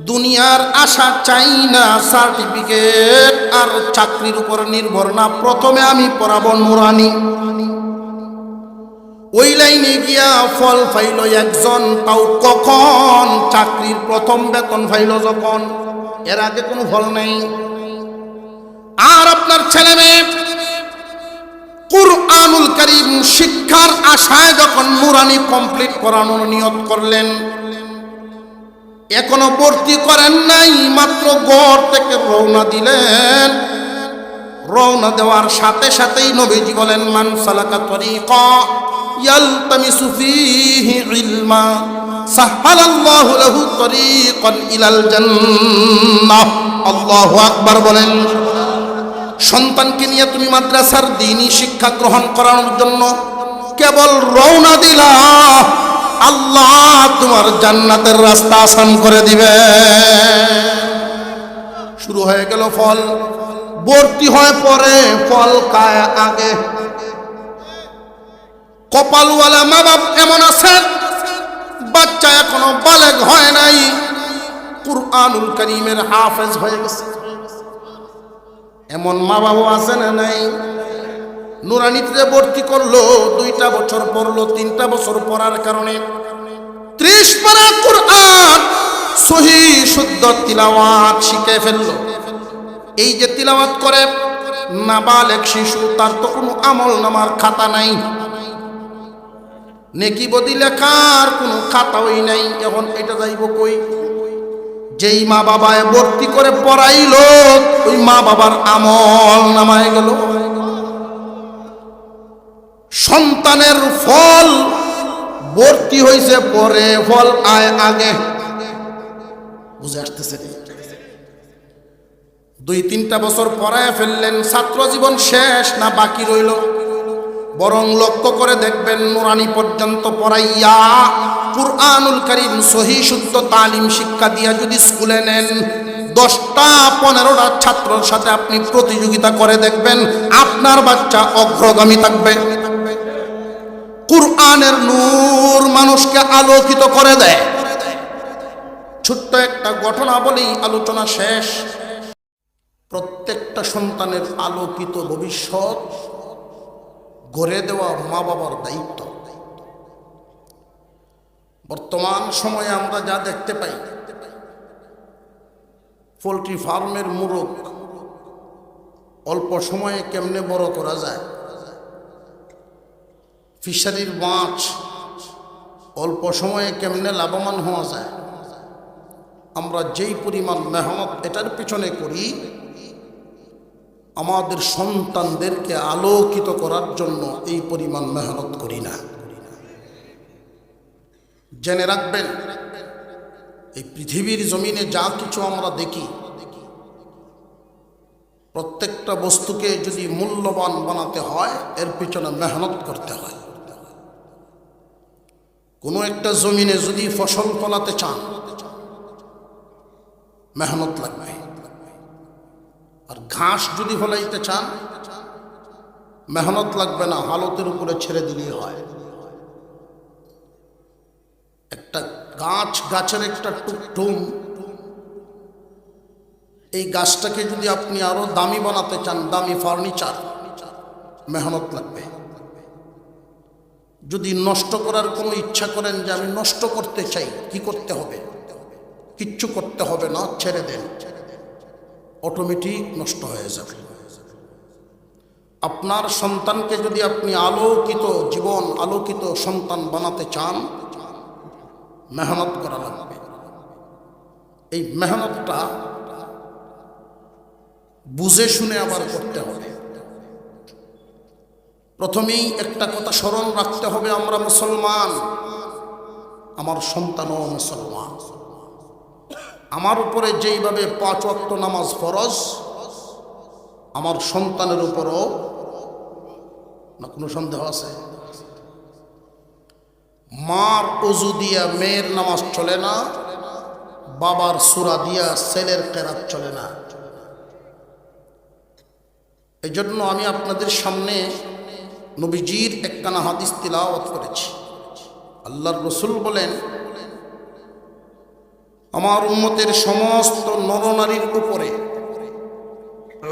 দুনিয়ার আশা চাই না, সার্টিফিকেট আর চাকরির উপর নির্ভর না, প্রথমে আমি পড়াবো নুরানি। ওই লাইনে গিয়া ফল পাইল একজন, তাও কখন? চাকরির প্রথম বেতন পাইল যখন, এর আগে কোনো ফল নেই। আর আপনার ছেলে মেয়ে কুরআনুল কারীম শিক্ষার আশায় যখন নুরানি কমপ্লিট করানোর নিয়ত করলেন, এখনো ভর্তি করেন নাই, মাত্র ঘর থেকে রওনা দিলেন। রওনা দেওয়ার সাথে সাথেই নবীজি বলেন, মান সালাকা তরিকা ইয়ালতামিসু ফীহি ইলমা সাহালাল্লাহু লাহু তরিকান ইলাল জান্নাহ। আল্লাহু আকবার বলেন। সন্তানকে নিয়ে তুমি মাদ্রাসার দ্বীনি শিক্ষা গ্রহণ করানোর জন্য কেবল রওনা দিলা, আল্লাহ তোমার জান্নাতের রাস্তা আসান করে দিবে। শুরু হয়ে গেল ফল, ভর্তি হয় পরে, ফল কায় আগে। কপালওয়ালা মা বাপ এমন আছেন, বাচ্চা এখনো বালেগ হয় নাই, কুরআনুল কারীমের হাফেজ হয়ে গেছে। এমন মা বাবা আছে না নাই? নুরানিতে ভর্তি করলো, 2টা বছর পড়লো, 3টা বছর পড়ার কারণে 30 পারা কুরআন সহিহ শুদ্ধ তিলাওয়াত শিখে ফেললো। এই যে তিলাওয়াত করে নাবালেগ শিশু, তার তো কোনো আমল নামার খাতা নাই, নেকি বদি লেখার কোনো খাতাই নাই। এখন এটা যাইব কই? যেই মা বাবায় ভর্তি করে পড়াইলো, ওই মা বাবার আমল নামায় গেল। সন্তানের ফল ভর্তি হয়েছে পরে, ফল আয় আগে। বুঝে আসতেছে? 2-3টা বছর পড়ায় ফেললেন, ছাত্র জীবন শেষ না বাকি রইল? বরং লক্ষ্য করে দেখবেন, নুরানি পর্যন্ত পড়াইয়া কুরআনুল কারীম সহিহ শুদ্ধ তালিম শিক্ষা দিয়া যদি স্কুলে নেন, 10টা-15টা ছাত্রের সাথে আপনি প্রতিযোগিতা করে দেখবেন, আপনার বাচ্চা অগ্রগামী থাকবে। কুরআনের নূর মানুষকে আলোকিত করে দেয়। ছোট্ট একটা ঘটনা বলেই আলোচনা শেষ। প্রত্যেকটা সন্তানের আলোকিত ভবিষ্যৎ গড়ে দেওয়া মা বাবার দায়িত্ব। বর্তমান সময়ে আমরা যা দেখতে পাই, পোল্ট্রি ফার্মের মুরগ অল্প সময়ে কেমনে বড় করা যায়, ফিশারির মাছ অল্প সময়ে কেমনে লাভবান হওয়া যায়, আমরা যেই পরিমাণ মেহনত এটার পিছনে করি, আমাদের সন্তানদেরকে আলোকিত করার জন্য এই পরিমাণ মেহনত করি না। জেনে রাখবেন, এই পৃথিবীর জমিনে যা কিছু আমরা দেখি, প্রত্যেকটা বস্তুকে যদি মূল্যবান বানাতে হয়, এর পিছনে মেহনত করতে হয়। কোনো একটা জমিনে যদি ফসল ফলাতে চান, মেহনত লাগবে। আর ঘাস যদি ফলাইতে চান, মেহনত লাগবে না, হালতের উপরে ছেড়ে দিলেই হয়। একটা গাছের একটা টুকটুম, এই গাছটাকে যদি আপনি আরো দামি বানাতে চান, দামি ফার্নিচার, মেহনত লাগবে। যদি নষ্ট করার কোনো ইচ্ছা করেন যে আমি নষ্ট করতে চাই, কি করতে হবে? কিচ্ছু করতে হবে না, ছেড়ে দেন, অটোমেটিক নষ্ট হয়ে যাবে। আপনার সন্তানকে যদি আপনি আলোকিত জীবন, আলোকিত সন্তান বানাতে চান, মেহনত করা লাগবে। এই মেহনতটা বুঝে শুনে আবার করতে হবে। প্রথমেই একটা কথা স্মরণ রাখতে হবে, আমরা মুসলমান, আমার সন্তানও মুসলমান। আমার উপরে যেইভাবে 5 ওয়াক্ত নামাজ ফরজ, আমার সন্তানের উপরও, না কোনো সন্দেহ আছে? মার ওযু দিয়া মেয়ের নামাজ চলে না, বাবার সূরা দিয়া ছেলের কেরাত চলে না। এই জন্য আমি আপনাদের সামনে নবীজির একখানা হাদিস তিলাওয়াত করেছি। আল্লাহর রাসূল বলেন, আমার উম্মতের সমস্ত নরনারীর উপরে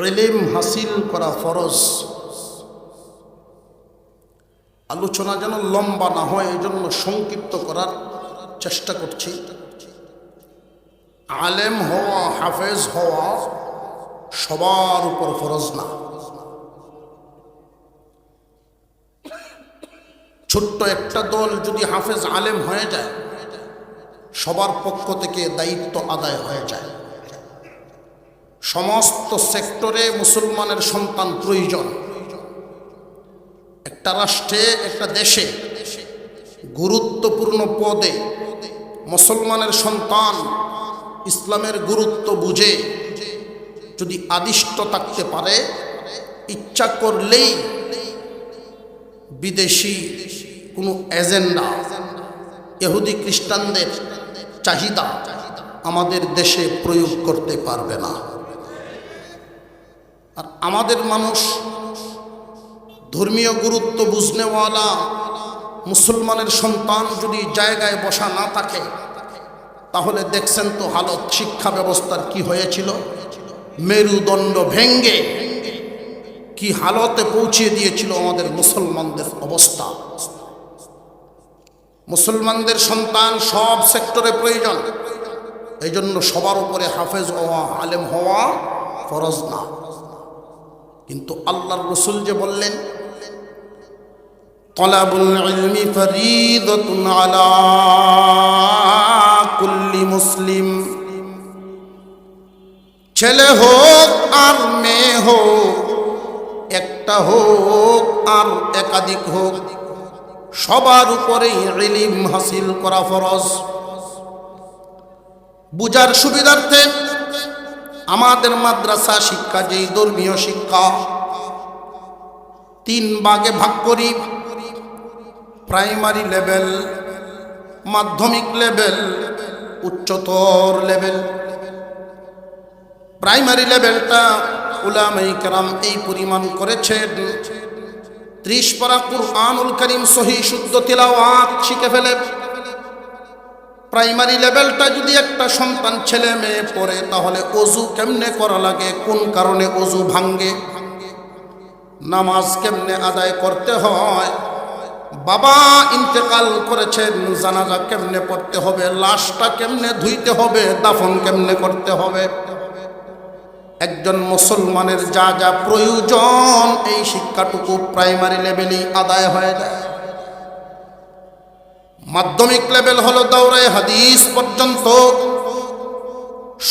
ইলম হাসিল করা ফরজ। আলোচনা যেন লম্বা না হয় এই জন্য সংক্ষিপ্ত করার চেষ্টা করছি। আলেম হওয়া, হাফেজ হওয়া সবার উপর ফরজ না। ছোট্ট একটা দল যদি হাফেজ আলেম হয়ে যায়, সবার পক্ষ থেকে দায়িত্ব আদায় হয়ে যায়। সমস্ত সেক্টরে মুসলমানের সন্তান প্রয়োজন। একটা রাষ্ট্রে, একটা দেশে গুরুত্বপূর্ণ পদে মুসলমানের সন্তান ইসলামের গুরুত্ব বুঝে যদি আদিষ্ট থাকতে পারে, ইচ্ছা করলেই বিদেশি কোনো এজেন্ডা, ইহুদি খ্রিস্টানদের চাহিদা আমাদের দেশে প্রয়োগ করতে পারবে না। আর আমাদের মানুষ ধর্মীয় গুরুত্ব বুঝনেওয়ালা মুসলমানের সন্তান যদি জায়গায় বসা না থাকে, তাহলে দেখছেন তো হালত শিক্ষা ব্যবস্থার কি হয়েছিল। মেরুদণ্ড ভেঙ্গে কি হালতে পৌঁছে দিয়েছিল আমাদের মুসলমানদের অবস্থা। মুসলমানদের সন্তান সব সেক্টরে প্রয়োজন। এই জন্য সবার উপরে হাফেজ হওয়া, আলেম হওয়া ফরজ না। কিন্তু আল্লাহর রাসূল যে বললেন, তালাবুল ইলমি ফরিদাতুন আলা কুল্লি মুসলিম, ছেলে হোক আর মেয়ে হোক, একটা হোক আর একাধিক হোক, সবার উপরেই ইলম হাসিল করা ফরজ। বুঝার সুবিধার্থে আমাদের মাদ্রাসা শিক্ষা, যেই ধর্মীয় শিক্ষা, 3 ভাগে ভাগ করি। প্রাইমারি লেভেল, মাধ্যমিক লেভেল, উচ্চতর লেভেল। প্রাইমারি লেভেলটা উলামায়ে কেরাম এই পরিমাণ করেছেন, 30 পারা কুরআনুল কারীম সহিহ শুদ্ধ তিলাওয়াত শিখে ফেলে। প্রাইমারি লেভেলটা যদি একটা সন্তান ছেলে মেয়ে পড়ে, তাহলে ওযু কেমনে করা লাগে, কোন কারণে ওযু ভাঙ্গে, নামাজ কেমনে আদায় করতে হয়, বাবা ইন্তেকাল করেছেন, জানাজা কেমনে পড়তে হবে, লাশটা কেমনে ধুইতে হবে, দাফন কেমনে করতে হবে, একজন মুসলমানের যা যা প্রয়োজন, এই শিক্ষাটুকু প্রাইমারি লেভেলেই আদায় হয়ে যায়। মাধ্যমিক লেভেল হলো দাওরায়ে হাদিস পর্যন্ত,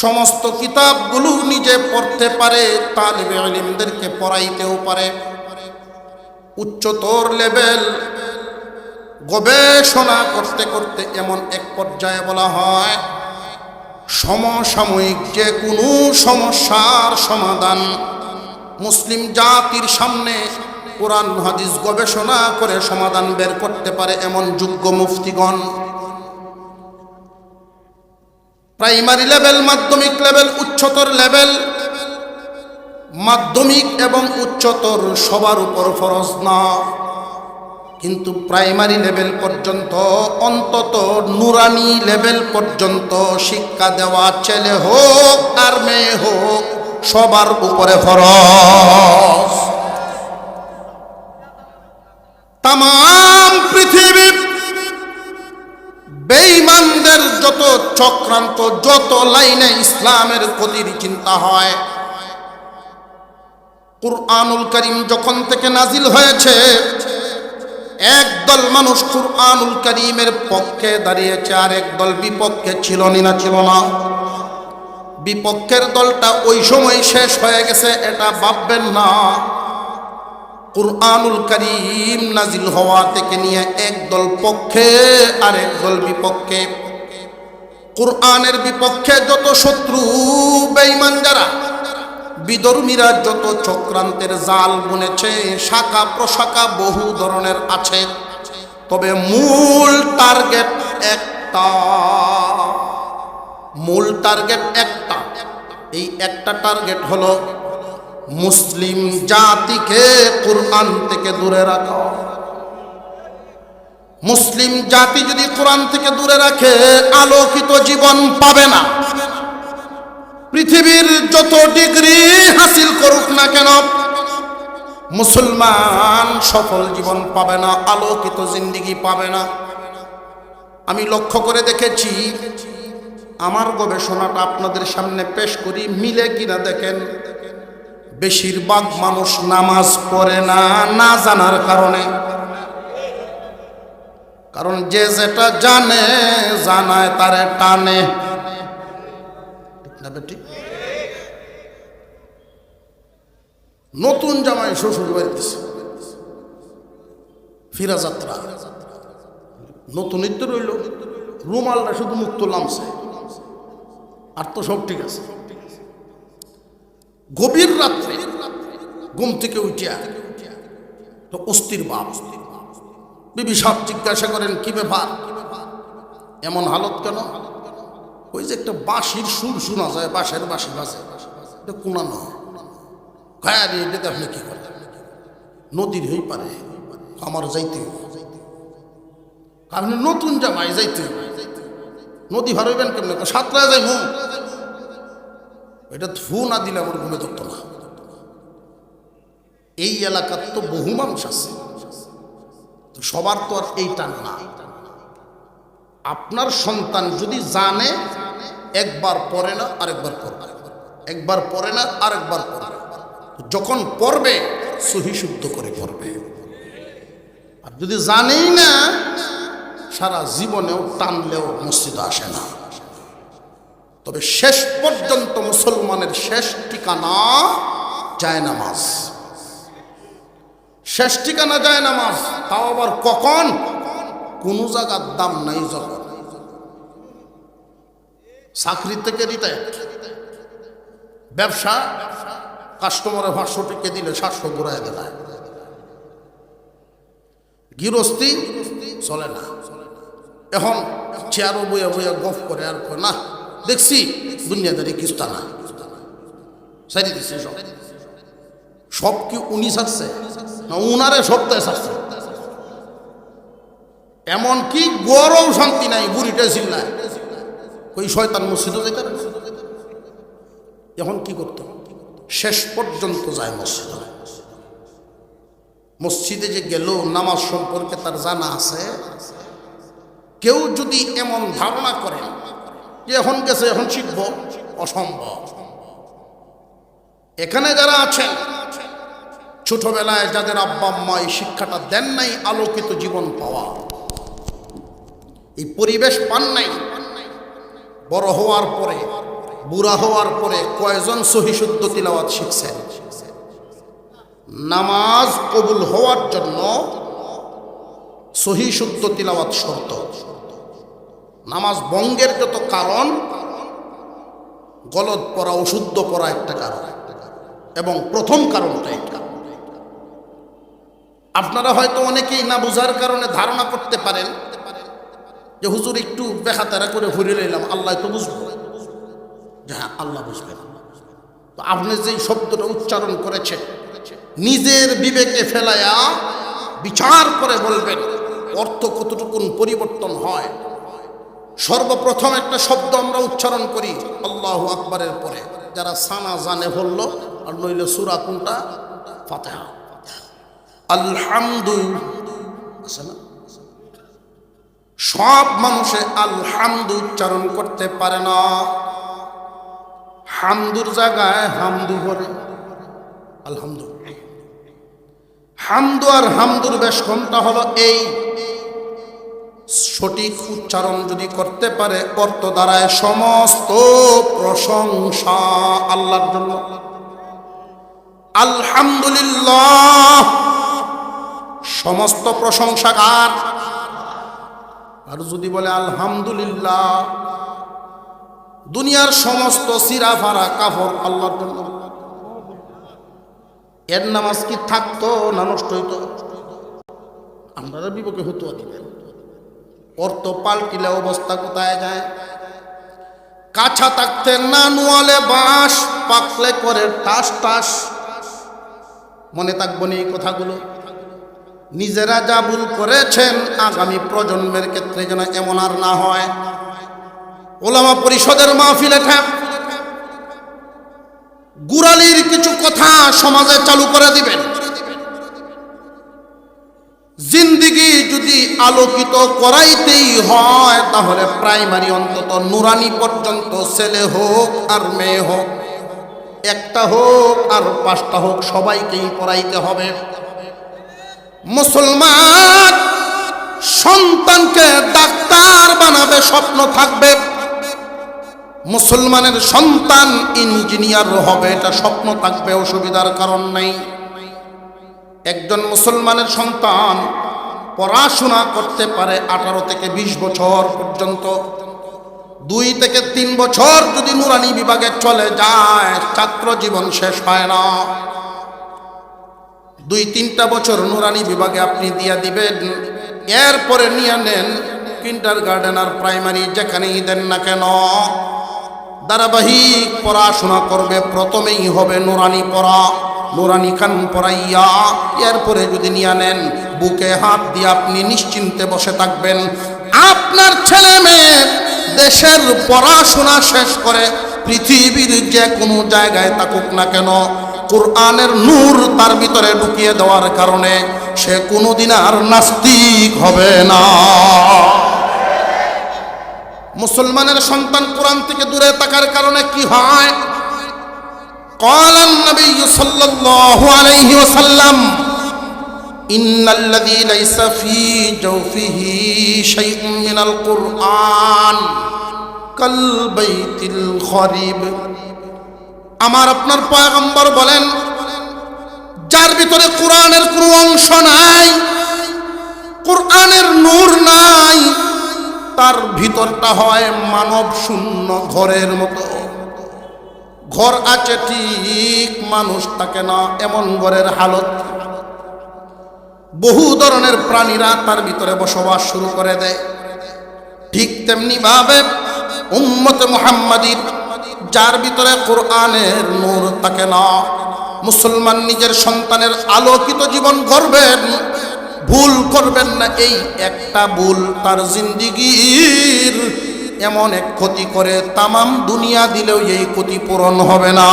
সমস্ত কিতাবগুলো নিজে পড়তে পারে, তালিবে ইলমদেরকে পড়াইতেও পারে। উচ্চতর লেভেল গবেষণা করতে করতে এমন এক পর্যায়ে বলা হয়, সমসাময়িক যে কোনো সমস্যার সমাধান মুসলিম জাতির সামনে কোরআন হাদিস গবেষণা করে সমাধান বের করতে পারে এমন যোগ্য মুফতিগণ। প্রাইমারি লেভেল, মাধ্যমিক লেভেল, উচ্চতর লেভেল, মাধ্যমিক এবং উচ্চতর সবার উপর ফরজ না, কিন্তু প্রাইমারি লেভেল পর্যন্ত, অন্তত নুরানি লেভেল পর্যন্ত শিক্ষা দেওয়া ছেলে হোক আর মেয়ে হোক সবার উপরে ফরজ। তাম পৃথিবী বেঈমানদের যত চক্রান্ত, যত লাইনে ইসলামের ক্ষতির চিন্তা হয়, কুরআনুল কারীম যখন থেকে নাজিল হয়েছে, একদল মানুষ কুরআনুল কারীমের পক্ষে দাঁড়িয়েছে, আর একদল বিপক্ষে ছিল না ছিল না। বিপক্ষের দলটা ওই সময় শেষ হয়ে গেছে, এটা ভাববেন না। কুরআনুল কারীম নাজিল হওয়া থেকে নিয়ে একদল পক্ষে আর একদল বিপক্ষে। কুরআনের বিপক্ষে যত শত্রু বেঈমান যারা, বিধর্মীরা যত চক্রান্তের জাল বুনেছে, শাখা প্রশাখা বহু ধরনের আছে, তবে মূল টার্গেট একটা, মূল টার্গেট একটা। এই একটা টার্গেট হলো মুসলিম জাতিকে কুরআন থেকে দূরে রাখা। মুসলিম জাতি যদি কোরআন থেকে দূরে রাখে আলোকিত জীবন পাবে না। পৃথিবীর যত ডিগ্রি হাসিল করুক না কেন, মুসলমান সফল জীবন পাবে না, আলোকিত জিন্দেগি পাবে না। আমি লক্ষ্য করে দেখেছি, আমার গবেষণাটা আপনাদের সামনে পেশ করি, মিলে কিনা দেখেন। বেশিরভাগ মানুষ নামাজ পড়ে না, না জানার কারণে। কারণ যে যেটা জানে, জানায় তারে টানে। ঠিক না বেটি? নতুন জামাই শ্বশুর বাড়িতেছে, ফিরা যাত্রা, নতুন নিত্য রইল, রুমালটা শুধু মুক্ত লামছে, আর তো সব ঠিক আছে। গভীর রাত্রে ঘুম থেকে উঠিয়া তো অস্থির বাপ, বিবি সাহেব জিজ্ঞাসা করেন, কি ব্যাপার, এমন হালত কেন? ওই যে একটা বাঁশির সুর শোনা যায়, বাঁশের বাঁশি বাজে, এটা কোনানো। হ্যাঁ রে, এটা আপনি কি করেন? নদীর হই পারে, আমার যাইতে আপনি নতুন জামাই যাইতে নদী ভার হইবেন কেমন? সাতটায় যাই মুখ, এটা ফু না দিলে আমার ঘুমে ধরত না। এই এলাকার তো বহু মানুষ আছে, সবার তো আর এই টান না। আপনার সন্তান যদি জানে, একবার পড়ে না আরেকবার পড়বে, একবার পড়ে না আরেকবার পড়বে, যখন পড়বে সহি শুদ্ধ করে পড়বে। আর যদি জানেই না, সারা জীবনেও টানলেও মসজিদে আসে না। তবে শেষ পর্যন্ত মুসলমানের শেষ ঠিকানা জায়নামাজ, শেষ ঠিকানা জায়নামাজ। তাও আবার কখন? কোন জায়গার দাম নাই যখন। চাকরি থেকে রিটায়ার, ব্যবসা, কাস্টমারের 500 টাকা দিলে 700 ঘুরাই দেয়। গৃহস্থী চলে না, এখন চেয়ারও বইয়া বইয়া গফ করে, আর না দেখছি দুনিয়াদারি কিস্তা না, সারি দিচ্ছে সব। সব কি উনি ছাড়ছে না উনারে সপ্তাহে ছাড়ছে? এমন কি গরম শান্তি নাই, বুড়িটা চিল্লায়, ওই শয়তান মসজিদও যেতে। এখন কি করতো? শেষ পর্যন্ত যায় মসজিদে। মসজিদে যে গেল, নামাজ সম্পর্কে তার জানা আছে। কেউ যদি এমন ধারণা করে যে এখন গেছে এখন শিখব, অসম্ভব। এখানে যারা আছেন, ছোটবেলায় যাদের আব্বা আম্মা এই শিক্ষাটা দেন নাই, আলোকিত জীবন পাওয়া, এই পরিবেশ পান নাই, বড় হওয়ার পরে, বুড়া হওয়ার পরে কয়জন সহি শুদ্ধ তিলাওয়াত শিখছেন? নামাজ কবুল হওয়ার জন্য সহি শুদ্ধ তিলাওয়াত শর্ত। নামাজ ভঙ্গের যত কারণ, গলদ পড়া, অশুদ্ধ পড়া একটা কারণ, এবং প্রথম কারণটা একটা। আপনারা হয়তো অনেকেই না বুঝার কারণে ধারণা করতে পারেন যে হুজুর একটু বেখাতারা করে ঘুরে নিলাম, আল্লাহ তো বুঝবো। যে হ্যাঁ, আল্লাহ বুঝবেন। তো আপনি যেই শব্দটা উচ্চারণ করেছেন, নিজের বিবেকে ফেলায়া বিচার করে বলবেন অর্থ কতটুকুন পরিবর্তন হয়। সর্বপ্রথম একটা শব্দ আমরা উচ্চারণ করি আল্লাহু আকবারের পরে, যারা সানা জানে বলল, আর নইলে সূরা কোনটা? ফাতিহা। আলহামদুলিল্লাহ। সব মানুষে আলহামদু উচ্চারণ করতে পারে না। হামদুর জায়গায় হামদু বলে, আলহামদু। হামদু আর হামদুর বেশ কোনটা হলো এই, সঠিক উচ্চারণ যদি করতে পারে, অর্থ দ্বারায় সমস্ত প্রশংসা আল্লাহর জন্য। আলহামদুলিল্লাহ, সমস্ত প্রশংসা কার? আর যদি বলে আলহামদুলিল্লাহ, দুনিয়ার সমস্ত সিরাফারা কাফর আল্লাহর জন্য। এর নামাজ কি থাকতো না নষ্ট হইতো? আপনারা বিপক্ষে হতো দিবেন। অর্থ পাল্টিলে অবস্থা কোথায় যায়? কাছা থাকতে না নোয়ালে বাঁশ, পাকলে করে টাস টাস। মনে থাকবো না এই কথাগুলো? নিজেরা যা ভুল করেছেন আগামী প্রজন্মের ক্ষেত্রে যেন এমন আর না হয়। ওলামা পরিষদের মাহফিলে গুরালির কিছু কথা সমাজে চালু করে দিবেন। জিন্দিগি যদি আলোকিত করাইতেই হয় তাহলে প্রাইমারি অন্তত নুরানি পর্যন্ত, ছেলে হোক আর মেয়ে হোক, একটা হোক আর পাঁচটা হোক, সবাইকেই পড়াইতে হবে। মুসলমান সন্তানকে ডাক্তার বানাবে স্বপ্ন থাকবে, মুসলমানের সন্তান ইঞ্জিনিয়ার হবে এটা স্বপ্ন থাকবে, অসুবিধার কারণ নেই। একজন মুসলমানের সন্তান পড়াশোনা করতে পারে 18 থেকে 20 বছর পর্যন্ত। 2 থেকে 3 বছর যদি নুরানি বিভাগে চলে যায় ছাত্র জীবন শেষ হয় না। 2-3টা বছর নুরানি বিভাগে আপনি দিয়ে দিবেন, এরপরে নিয়ে নেন কিন্ডারগার্টেন আর প্রাইমারি যেখানেই দেন না কেন, ধারাবাহিক পড়াশোনা করবে। প্রথমেই হবে নুরানি পড়া, নুরানি খান পড়াইয়া এরপরে যদি নিয়ে নেন বুকে হাত দিয়ে আপনি নিশ্চিন্তে বসে থাকবেন। আপনার ছেলে মেয়ে দেশের পড়াশোনা শেষ করে পৃথিবীর যে কোনো জায়গায় থাকুক না কেন, কোরআনের নূর তার ভিতরে ঢুকিয়ে দেওয়ার কারণে সে কোনোদিন আর নাস্তিক হবে না। মুসলমানের সন্তান কোরআন থেকে দূরে থাকার কারণে কি হয়? قال النبي صلى الله عليه وسلم إن الذي ليس في جوفه شيء من القرآن كالبيت الخريب। আমার আপনার পয়গম্বর বলেন, যার ভিতরে কোরআনের কোনো অংশ নাই, কোরআনের নূর নাই, তার ভিতরটা হয় মানব শূন্য ঘরের মতো। ঘর আছে ঠিক, মানুষ থাকে না, এমন ঘরের হালত। বহু ধরনের প্রাণীরা তার ভিতরে বসবাস শুরু করে দেয়। ঠিক তেমনি ভাবে উম্মতে মুহাম্মাদীর যার ভিতরে কোরআনের নূর থাকে না, মুসলমান নিজের সন্তানের আলোকিত জীবন গড়বেন, ভুল করবেন না। এই একটা ভুল তার জিন্দিগির এমন এক ক্ষতি করে তামাম দুনিয়া দিলেও এই ক্ষতি পূরণ হবে না।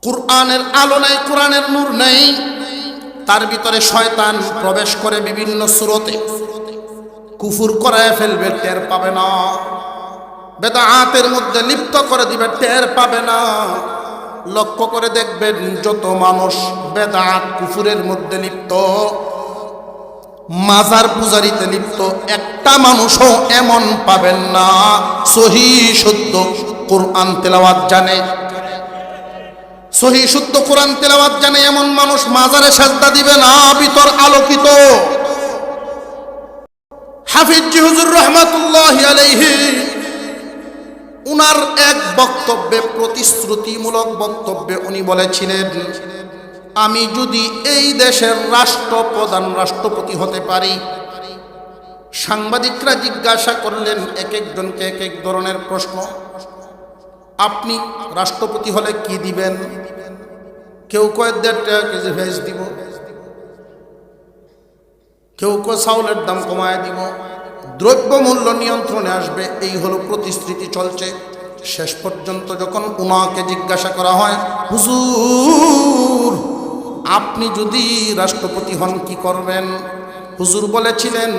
কোরআনের আলো নাই, কোরআনের নূর নেই, তার ভিতরে শয়তান প্রবেশ করে বিভিন্ন সুরতে, কুফুর করায় ফেলবে, টের পাবে না। বেদাতের মধ্যে লিপ্ত করে দিবে, টের পাবে না। লক্ষ্য করে দেখবেন যত মানুষ বেদাত কুফুরের মধ্যে লিপ্ত, মাজার পূজারিতে লিপ্ত, একটা মানুষও এমন পাবেন না সহি শুদ্ধ কোরআন তেলাওয়াত জানে। সহি শুদ্ধ কোরআন তেলাওয়াত জানে এমন মানুষ মাজারে সাজদা দিবে না, ভিতর আলোকিত। হাফিজ জি হুজুর রহমাতুল্লাহি আলাইহি উনার এক বক্তব্যে, প্রতিশ্রুতিমূলক বক্তব্যে উনি বলেছিলেন, আমি যদি এই দেশের রাষ্ট্রপ্রধান, রাষ্ট্রপতি হতে পারি। সাংবাদিকরা জিজ্ঞাসা করলেন এক একজনকে এক এক ধরনের প্রশ্ন, আপনি রাষ্ট্রপতি হলে কি দিবেন? কেউ কয় 1.5 টাকা কেজি ভেজ দিব, কেউ কয় চাউলের দাম কমায় দিব, দ্রব্যমূল্য নিয়ন্ত্রণে আসবে। এই হলো প্রতিশ্রুতি চলছে। শেষ পর্যন্ত যখন উনাকে জিজ্ঞাসা করা হয়, হুজুর আপনি যদি রাষ্ট্রপতি হন কি করবেন? হুজুর বলেছিলেন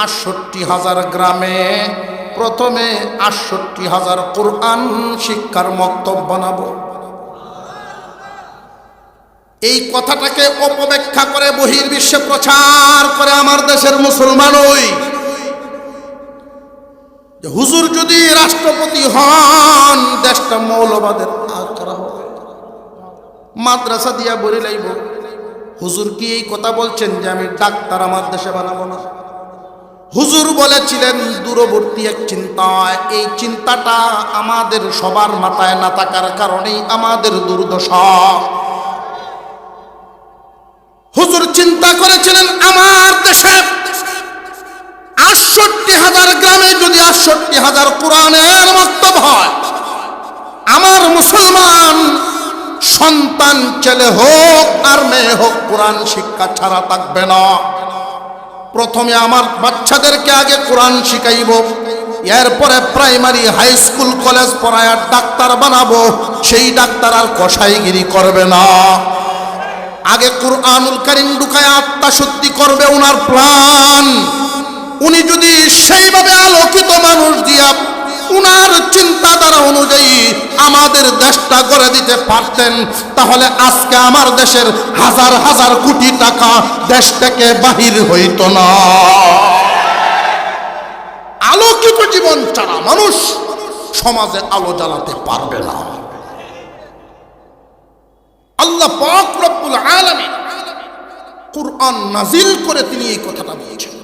68,000 গ্রামে প্রথমে 68,000 কোরআন শিক্ষার মক্তব বানাবো। এই কথাটাকে অপব্যাখ্যা করে বহির্বিশ্বে প্রচার করে আমার দেশের মুসলমান ওই হুজুর যদি রাষ্ট্রপতি হন দেশটা মৌলবাদের আখড়া হবে, মাদ্রাসা দিয়া বলে লাইব। হুজুর কি এই কথা বলছেন যে আমি ডাক্তার আমার দেশে বানাবো না? হুজুর বলেছিলেন দূরবর্তী এক চিন্তায়, এই চিন্তাটা আমাদের সবার মাথায় না থাকার কারণেই আমাদের দুর্দশা। হুজুর চিন্তা করেছিলেন আমার দেশে 68,000 গ্রামে যদি 68,000 কোরআনের মক্তব হয়, আমার মুসলমান সন্তান ছেলে হোক আর মেয়ে হোক কোরআন শিক্ষা ছাড়া থাকবে না। প্রথমে আমার বাচ্চাদেরকে আগে কোরআন শিখাইব, এরপরে প্রাইমারি হাই স্কুল কলেজ পড়ায় ডাক্তার বানাবো। সেই ডাক্তার আর কসাইগিরি করবে না, আগে কুরআনুল কারীম ঢুকায় আত্মা শুদ্ধি করবে ওনার প্ল্যান। উনি যদি সেইভাবে আলোকিত মানুষ দিয়া উনার চিন্তাধারা অনুযায়ী আমাদের দেশটা গড়ে দিতে পারতেন, তাহলে আজকে আমার দেশের হাজার হাজার কোটি টাকা দেশ থেকে বাহির হইত না। আলোকিত জীবন ছাড়া মানুষ সমাজে আলো জ্বালাতে পারবে না। আল্লাহ পাক রব্বুল আলামিন কুরআন নাজিল করে তিনি এই কথাটা বলেছেন,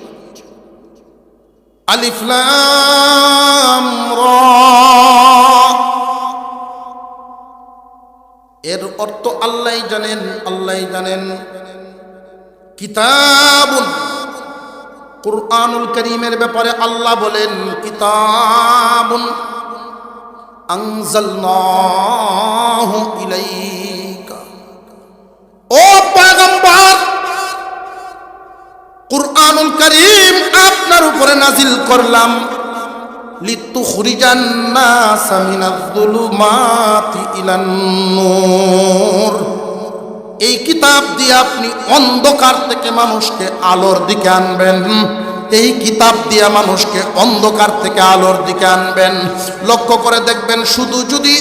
আলিফ লাম রা। এর অর্থ আল্লাহই জানেন, আল্লাহই জানেন। কিতাবুন, কুরআনুল কারীমের ব্যাপারে আল্লাহ বলেন কিতাবুন আনজালনাহু ইলাইকা। ও পয়গম্বর, কুরআনুল কারীম আপনার উপরে নাজিল করলাম লিতুখরিজান নাস মিনাজ যুলুমাতি ইলান নূর। এই কিতাব দিয়ে আপনি অন্ধকার থেকে মানুষকে আলোর দিকে আনবেন। এই কিতাব দিয়ে মানুষকে অন্ধকার থেকে আলোর দিকে আনবেন। লক্ষ্য করে দেখবেন, শুধু যদি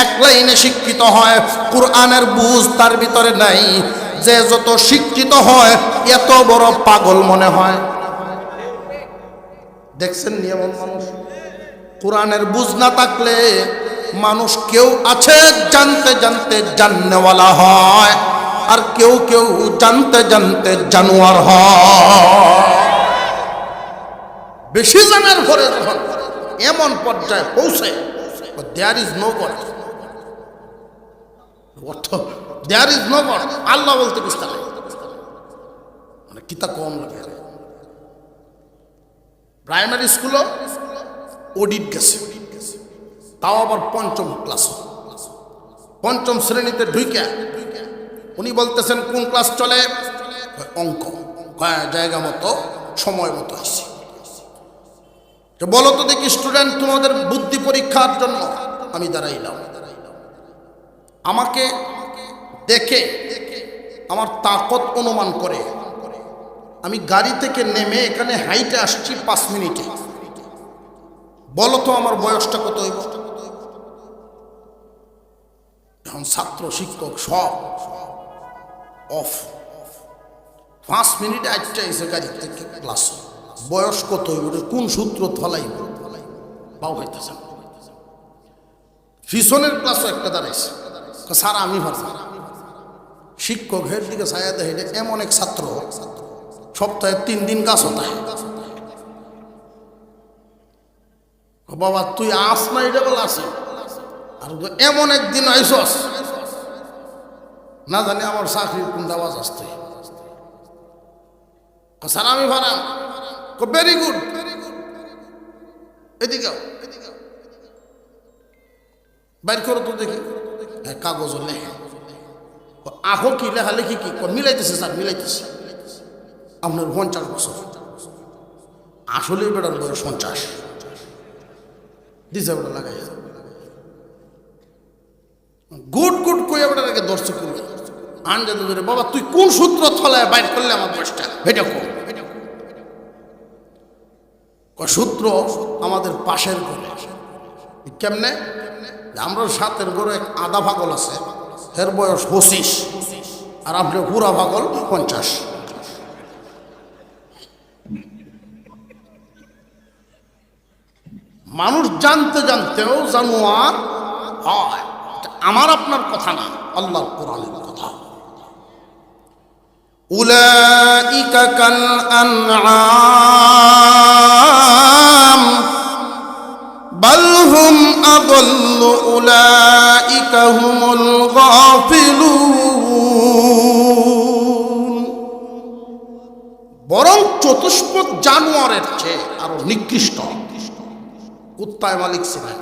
এক লাইনে শিক্ষিত হয়, কুরআনের বুঝ তার ভিতরে নাই, যে যত শিক্ষিত হয় এত বড় পাগল মনে হয়। দেখছেন নিয়ম মানুষ, কুরআনের বুঝ না থাকলে মানুষ কেউ আছে জানতে জানতে জাননেওয়ালা হয়, আর কেউ কেউ জানতে জানতে জানোয়ার হয়। বেশি জানার পরে যখন এমন পর্যায়ে পৌঁছে, there is no God, there is no God, আল্লাহ বলতে বুঝতে পারে মানে কিতা কম লাগে। প্রাইমারি স্কুলও অডিট গেছে, তাও আবার পঞ্চম ক্লাস, পঞ্চম শ্রেণীতে ঢুইকা উনি বলতেছেন কোন ক্লাস চলে, অঙ্ক, জায়গা মতো সময় মতো আসছে। বলো তো দেখি স্টুডেন্ট, তোমাদের বুদ্ধি পরীক্ষার জন্য আমি দাঁড়াইলাম। আমাকে দেখে আমার তাকত অনুমান করে আমি গাড়ি থেকে নেমে এখানে হাইটে আসছি 5 মিনিটে। বলো তো আমার বয়সটা কত হইব? এখন ছাত্র শিক্ষক সব অফ, 5 মিনিটে আজটা এসে গাড়ি থেকে ক্লাস। বয়স কত হইব? কোন সূত্র থলাইব পাও হইতেছে। ফিশনের ক্লাসও একটা দাঁড়াইছে, স্যার আমি ভাবছি। শিক্ষক হের দিকে ছায়া দেয়, এমন এক ছাত্র সপ্তাহে 3 দিন গাছ হতায়। বাবা তুই আস না, এটা বলে আসে, আর এমন একদিন আইসস না জানি আমার চাকরির কোন আওয়াজ আসতে। স্যার আমি ভাড়াম। ভেরি গুড, এদিকে বাইর করো তো দেখি। কাগজ লেখে, আহো কি লেখা লেখি কি মিলাইতেছে স্যার, মিলাইতেছে। আপনার 50 বছর, আসলে বেটার বয়স 50। দিছে ওটা লাগাই গুড গুড কইয়া বেটার আগে দর্শক করবে আনজাতে ধরে, বাবা তুই কোন সূত্র থলায় বাইর করলে আমার বয়সটা? এটা কম সূত্র আমাদের পাশের ঘরে। কেমনে? আমরা সাথের ঘরে এক আধা পাগল আছে, এর বয়স 25, আর আপনি পুরা পাগল 50। মানুষ জানতে জানতেও জানোয়ার হয়। আমার আপনার কথা না, আল্লাহর কোরআনের কথা। উলাইকা কাল আনআম বাল হুম আদাল্লু উলাইকা হুমুল গাফিলুন। বরং চতুষ্পদ জানোয়ারের চেয়ে আরো নিকৃষ্ট। কুত্তায় মালিক ছিলেন,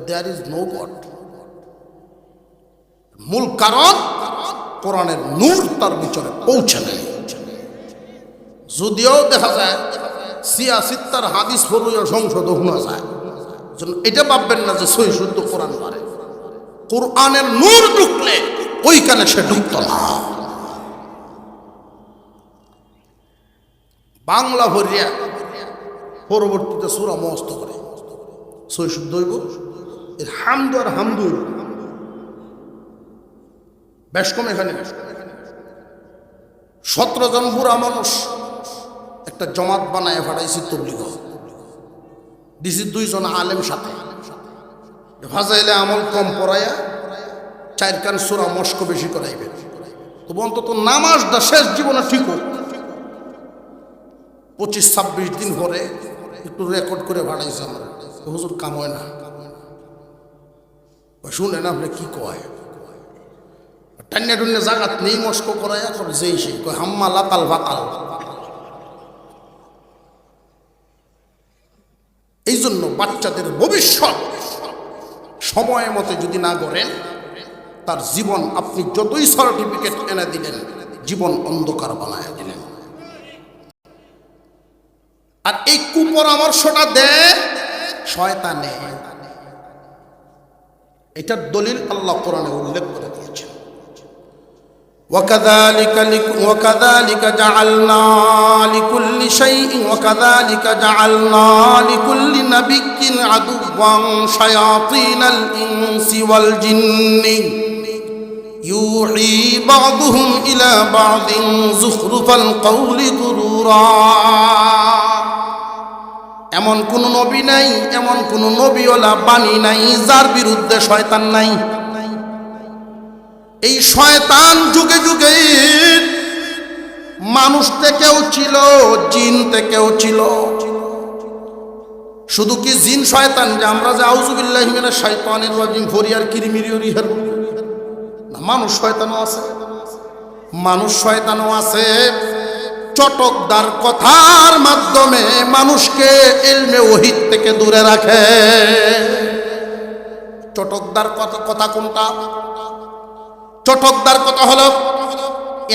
দেয়ার ইজ নো গড। মূল কারণ কোরআনের নূর তার ভিতরে পৌঁছে নেই। যদিও দেখা যায় সিয়াসিত্তার হাদিস পড়ুয়া সংসদ শোনা যায়, এটা ভাববেন না যে সহি শুদ্ধ কোরআন পারে। কোরআনের নূর ঢুকলে ওইখানে সে ঢুকত না। বাংলা ভরিয়া পরবর্তীতে সূরা মস্ত করে সহি শুদ্ধ হইব। এর হামদু আর হামদু বেশ কম। এখানে 17 জন বুড়া মানুষ একটা জমাত বানায় ফাটাইছি তবলিগ, দিছি 2 জন আলেম সাথে, ফাজাইলে আমল কম পড়াইয়া 4 কান সূরা মস্ক বেশি করাইবে। তবু অন্তত নামাজটা শেষ জীবনে ঠিক হোক। 25-26 দিন পরে একটু রেকর্ড করে ভাড়াইছে আমার, হুজুর কাম হয় না। শুনেন আপনি কি কয়, টান্না টুন্না জাগাত নেই মস্ক করাইয়া করে যেই সেই কয় হাম্মা লাতাল ভাতাল। এই জন্য বাচ্চাদের ভবিষ্যৎ সময় মতো যদি না করেন, তার জীবন আপনি যতই সার্টিফিকেট এনে দিলেন, জীবন অন্ধকার বানায় দিলেন। আর এই কুপরামর্শটা দেয় শয়তানে। এটার দলিল আল্লাহ কোরআনে উল্লেখ করে দিয়েছেন, وكذلك جعلنا لكل شيء وكذلك جعلنا لكل نبي عدوا شياطين الإنس والجن يوحي بعضهم إلى بعض زخرف القول غرورا। এমন কোন নবী নাই, এমন কোন নবীওয়ালা বাণী নাই যার বিরুদ্ধে শয়তান নাই। এই শয়তান যুগে যুগে মানুষ থেকেও ছিল, জিন থেকেও ছিল। শুধু কি জিন শয়তান যে আমরা যে আউযুবিল্লাহি মিনাশ শাইতানির রাজিম ফরিয়ার কিরিমিরিয়রি হের না, মানুষ শয়তানও আছে। মানুষ শয়তানও আছে চটকদার কথার মাধ্যমে মানুষকে ইলমে ওহীদ থেকে দূরে রাখে। চটকদার কথা কোনটা? চটকদার কথা হলো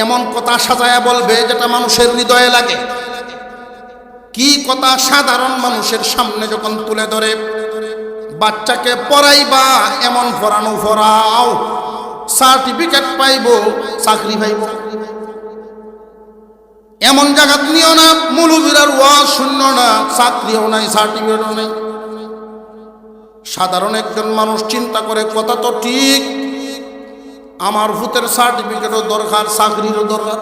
এমন কথা সাজায়া বলবে যেটা মানুষের হৃদয়ে লাগে। কি কথা? সাধারণ মানুষের সামনে যখন তুলে ধরে বাচ্চাকে পড়াইবা, এমন পড়ানো পড়াও, সার্টিফিকেট পাইব, চাকরি পাইব। এমন জায়গাত নিও না মৌলবীরার ওয়াজ শূন্য না, চাকরিও নাই, সার্টিফিকেটও নাই। সাধারণ একজন মানুষ চিন্তা করে কথা তো ঠিক, আমার ভূতের সার্টিফিকেটও দরকার, চাকরিরও দরকার।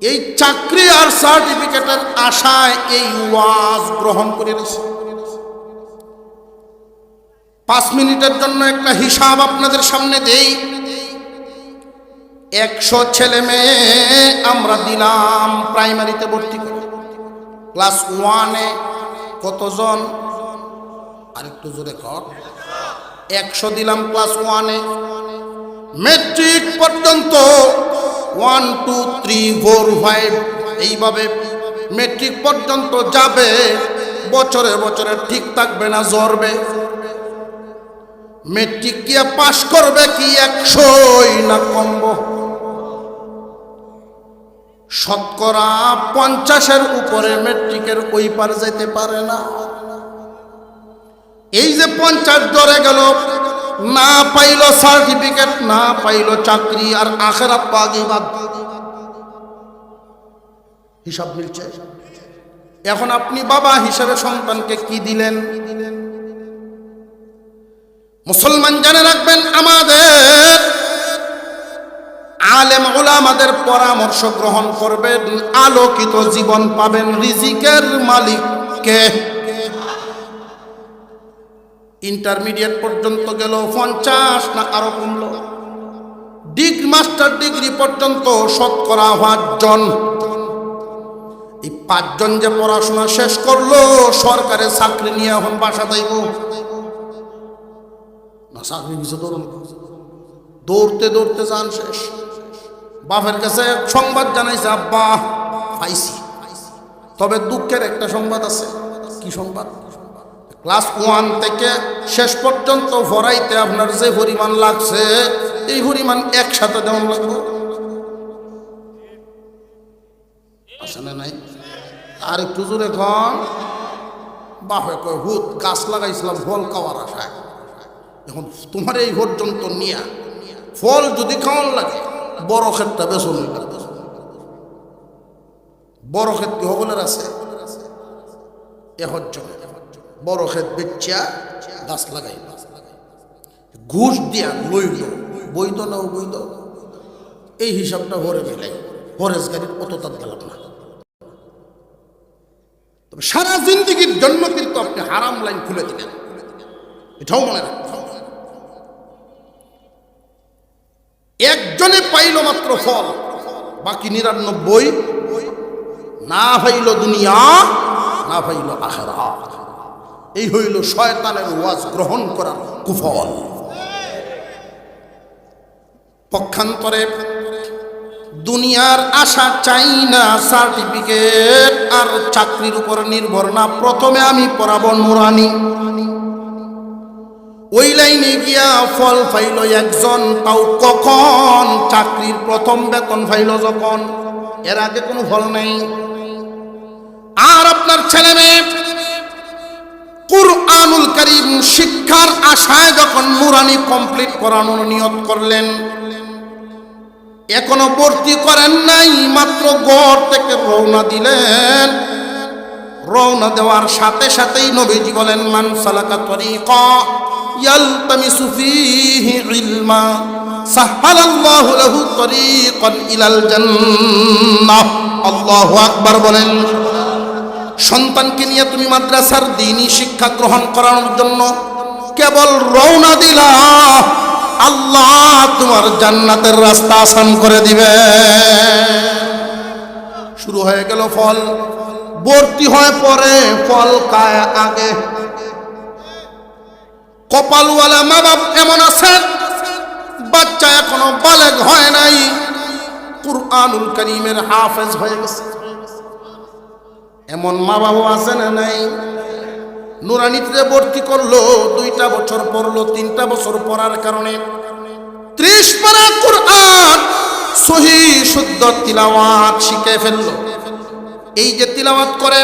এই চাকরি আর সার্টিফিকেটের আশায় এই ওয়াজ গ্রহণ করে নিয়েছে। 5 মিনিটের জন্য একটা হিসাব আপনাদের সামনে দেই। 100 ছেলে মেয়ে আমরা দিলাম প্রাইমারিতে ভর্তি করে। ক্লাস 1-এ কতজন? আরেকটু জোরে কর। 100 দিলাম ক্লাস 1-এ। মেট্রিক পর্যন্ত 1 2 3 4 5 এইভাবে মেট্রিক পর্যন্ত যাবে। বছরে বছরে ঠিক থাকবে না, জ্বরবে। মেট্রিক কি পাশ করবে কি 100ই না কমব? শতকরা 50-এর উপরে মেট্রিকের ওই পার যেতে পারে না। এই যে 50 ধরে গেল, না পাইল সার্টিফিকেট, না পাইল চাকরি, আর আখিরাত তো আগেই বাদ। হিসাব মিলছে? এখন আপনি বাবা হিসেবে সন্তানকে কি দিলেন? মুসলমান জেনে রাখবেন, আমাদের আলেম উলামাদের পরামর্শ গ্রহণ করবেন, আলোকিত জীবন পাবেন। রিজিকের মালিককে। ইন্টারমিডিয়েট পর্যন্ত গেল 50 না আরো কমলো। ডিগ্রি মাস্টার ডিগ্রি পর্যন্ত শতকরা 5 জন। এই 5 জন যে পড়াশোনা শেষ করলো, সরকারে চাকরি নিয়ে এখন বাসা যাইব না, চাকরি কিছু দৌড়তে দৌড়তে যান শেষ। বাপের কাছে সংবাদ জানাইছে, আব্বা পাইছি। তবে দুঃখের একটা সংবাদ আছে। কি সংবাদ? ক্লাস 1 থেকে শেষ পর্যন্ত ভরাইতে আপনার যে পরিমাণ লাগছে এই পরিমাণ একসাথে দেওয়া লাগবে, আসলে নাই। আর একটু জোরে কন। বাপে কয় হুত গাছ লাগাইছিলাম ফল খাওয়ার আশায়, এখন তোমার এই পর্যন্ত নিয়ে ফল যদি খাওয়ার লাগে বড় ক্ষেতটা বেসন লাগবে। বড় ক্ষেত কি হবলের আছে? বড় ক্ষেত বেচা গাছ লাগাই, ঘুষ দিয়া লইল, বৈধ না অবৈধ এই হিসাবটা ভরে মিলাই ফরেজ গাড়ির অত তার গেলাম না। তবে সারা জিন্দিগির জন্য কিন্তু আপনি হারাম লাইন খুলে দিলেন, এটাও মনে রাখতে হবে। একজনে পাইল মাত্র ফল, বাকি 99 না পাইল দুনিয়া, না পাইল আখিরাত। এই হইল শয়তানের ওয়াজ গ্রহণ করার কুফল। পক্ষান্তরে দুনিয়ার আশা চাই না, সার্টিফিকেট আর চাকরির উপর নির্ভর না, প্রথমে আমি পড়াবো নুরানি। ওই লাইনে গিয়া ফল পাইল একজন, তাও কখন? চাকরির প্রথম বেতন পাইল যখন, এর আগে কোনো ফল নেই। আর আপনার ছেলে মেয়ে কুরআনুল কারীম শিক্ষার আশায় যখন নুরানি কমপ্লিট করানোর নিয়ত করলেন, এখনো ভর্তি করেন নাই, মাত্র ঘর থেকে রওনা দিলেন। রওনা দেওয়ার সাথে সাথেই নবীজি বলেন, মান সালাকা তরিকা ইয়ালতামিসু ফীহি ইলমা সাহালাল্লাহু লাহু তরিকান ইলাল জান্নাহ। আল্লাহু আকবার বলেন। সন্তানকে নিয়ে তুমি মাদ্রাসার দ্বীনি শিক্ষা গ্রহণ করানোর জন্য কেবল রওনা দিলা, আল্লাহ তোমার জান্নাতের রাস্তা আসান করে দিবে। শুরু হয়ে গেল ফল, ভর্তি হয় পরে, ফল খায় আগে। কপালওয়ালা মা বাপ এমন আছে, বাচ্চা এখনো বালেগ হয় নাই, কুরআনুল কারীমের হাফেজ হয়ে গেছে। এমন মা বাবা আছে না নাই? নুরানিতে ভর্তি করলো, 2টা বছর পড়লো, 3টা বছর পড়ার কারণে 30 পারা কুরআন সহিহ শুদ্ধ তিলাওয়াত শিখে ফেললো। এই যে তিলাওয়াত করে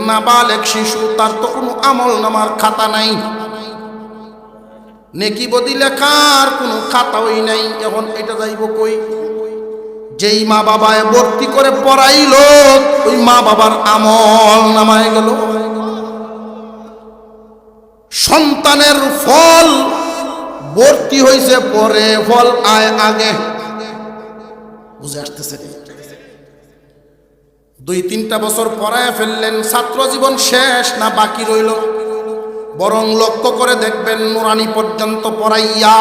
নাবালেগ শিশু, তার তো কোনো আমল নামার খাতা নাই, নেকি বদি লেখার কোনো খাতাই নাই। এখন এটা যাইব কই? যেই মা বাবায় ভর্তি করে পড়াইলো, ওই মা বাবার আমল নামায় গেল। সন্তানের ফল ভর্তি হইছে পরে, ফল আয় আগে। বুঝে আসতেছে? 2-3টা বছর পড়ায় ফেললেন, ছাত্র জীবন শেষ না বাকি রইল? বরং লক্ষ্য করে দেখবেন, নুরানি পর্যন্ত পড়াইয়া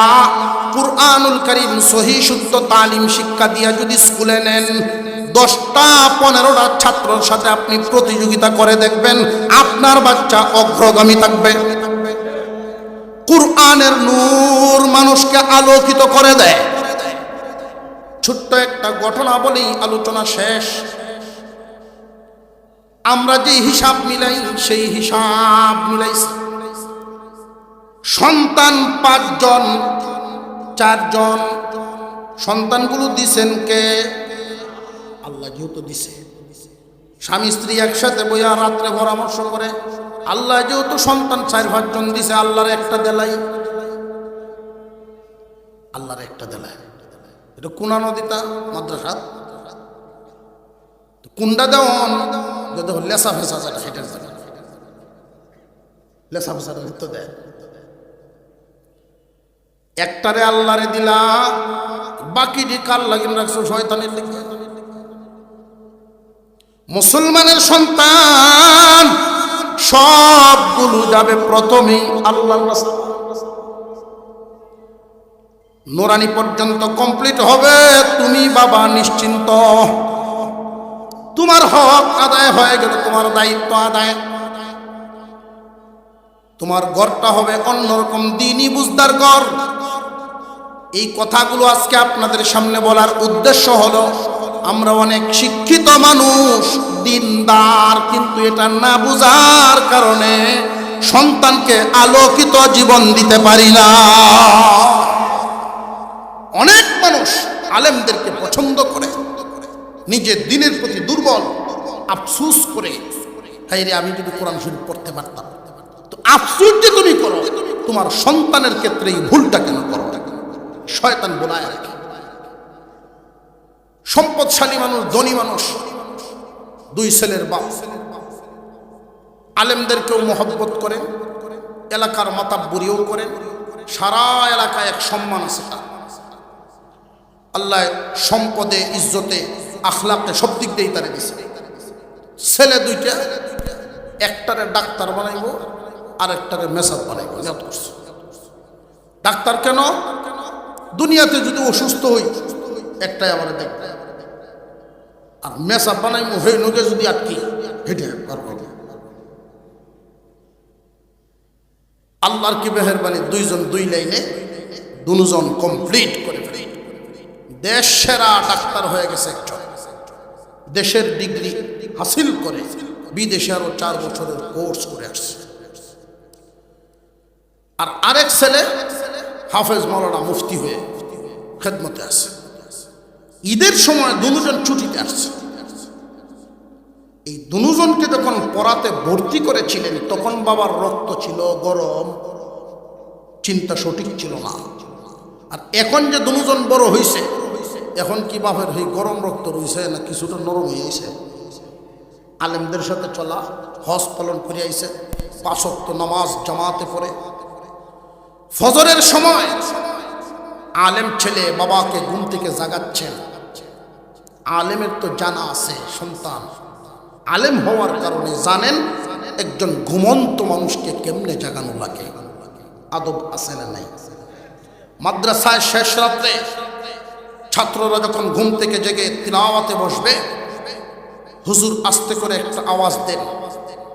কুরআনুল কারীম সহিহ শুদ্ধ তালিম শিক্ষা দিয়া যদি স্কুলে নেন, 10টা-15টা ছাত্রের সাথে আপনি প্রতিযোগিতা করে দেখবেন, আপনার বাচ্চা অগ্রগামী থাকবে। কুরআনের নূর মানুষকে আলোকিত করে দেয়। ছোট্ট একটা ঘটনা বলেই আলোচনা শেষ। আমরা যে হিসাব মিলাই সেই হিসাব মিলাইছি। সন্তান 5 জন, 4 জন। সন্তানগুলো দিছেন কে? আল্লাহ যেহেতু দিছে, স্বামী স্ত্রী একসাথে বইয়া রাত্রে পরামর্শ করে, আল্লাহ যেহেতু সন্তান 4-5 জন দিছে, আল্লাহর একটা দেলাই, আল্লাহর একটা দেলাই। এটা কোনা নদীটা মাদ্রাসা কুন্ডা দেওয়ান যদি লেসা ফেসা যেটা হেঁটে যাবে, লেসা ফেসাটা উত্তর দেয়। একটারে আল্লাহরে দিলা, বাকিটি কার লাগিন রাখছো? শয়তানের লিখে। মুসলমানের সন্তান সবগুলো যাবে প্রথমেই আল্লাহর রাস্তা। নুরানি পর্যন্ত কমপ্লিট হবে, তুমি বাবা নিশ্চিন্ত, তোমার হক আদায় হয়ে গেল, তোমার দায়িত্ব আদায়। তোমার ঘরটা হবে অন্যরকম দ্বীনি বুঝদার ঘর। এই কথাগুলো আজকে আপনাদের সামনে বলার উদ্দেশ্য হলো, আমরা অনেক শিক্ষিত মানুষ, দিনদার, কিন্তু এটা না বুঝার কারণে সন্তানকে আলোকিত জীবন দিতে পারি না। অনেক মানুষ আলেমদেরকে পছন্দ করে, নিজের দিনের প্রতি দুর্বল, আফসুস করে, হায় রে আমি যদি কোরআন শরীফ পড়তে পারতাম। তো আফসুস যে তুমি করো, তোমার সন্তানের ক্ষেত্রে এই ভুলটা কেন করো? শয়তান বোলায় রাখে। সম্পদশালী মানুষ, ধনী মানুষ, দুই ছেলের বাপ, আলেমদেরকেও মহব্বত করেন, এলাকার মাতাব্বরিও করেন, সারা এলাকায় এক সম্মান আছে তার। আল্লাহ সম্পদে, ইজ্জতে, আখলাকে সব দিক দিয়েই তারে দিছে। ছেলে দুইটা, একটারে ডাক্তার বানাইব, আর একটারে মেসাজ বানাইব। ডাক্তার কেন? দুনিয়াতে যদি অসুস্থ হই একটাই আমার দেখবে, আর মেসাজ বানাইব হয়ে নগে যদি আটকি হেঁটে পারব। আল্লাহর কি মেহেরবানি, দুইজন দুই লাইনে দুজন কমপ্লিট করে ফেলে দেশ সেরা ডাক্তার হয়ে গেছে একজন। দেশের ডিগ্রি হাসিল করে বিদেশে আরো 4 বছরের কোর্স করে আসছে। আর আরেক ছেলে হাফেজ মাওলানা মুফতি হয়ে খেদমতে আছে। ঈদের সময় দুজন ছুটিতে আসছে। এই দুজনকে যখন পড়াতে ভর্তি করেছিলেন তখন বাবার রক্ত ছিল গরম, চিন্তা সঠিক ছিল না। আর এখন যে দুজন বড় হইছে, এখন কি বাপের এই গরম রক্ত রয়েছে না কিছুটা নরম হয়ে গেছে? আলেমদের সাথে চলা, হজ পালন করে আইছে, 5 ওয়াক্ত নামাজ জামাতে পড়ে, ফজরের সময় আলেম ছেলে বাবাকে ঘুম থেকে জাগাচ্ছেন। আলেমের তো জানা আছে, সন্তান আলেম হওয়ার কারণে জানেন একজন ঘুমন্ত মানুষকে কেমনে জাগানো লাগে। আদব আছে না নাই? মাদ্রাসায় শেষ রাত্রে ছাত্ররা যখন ঘুম থেকে জেগে তিলাওয়াতে বসবে, হুজুর আস্তে করে একটা আওয়াজ দেন,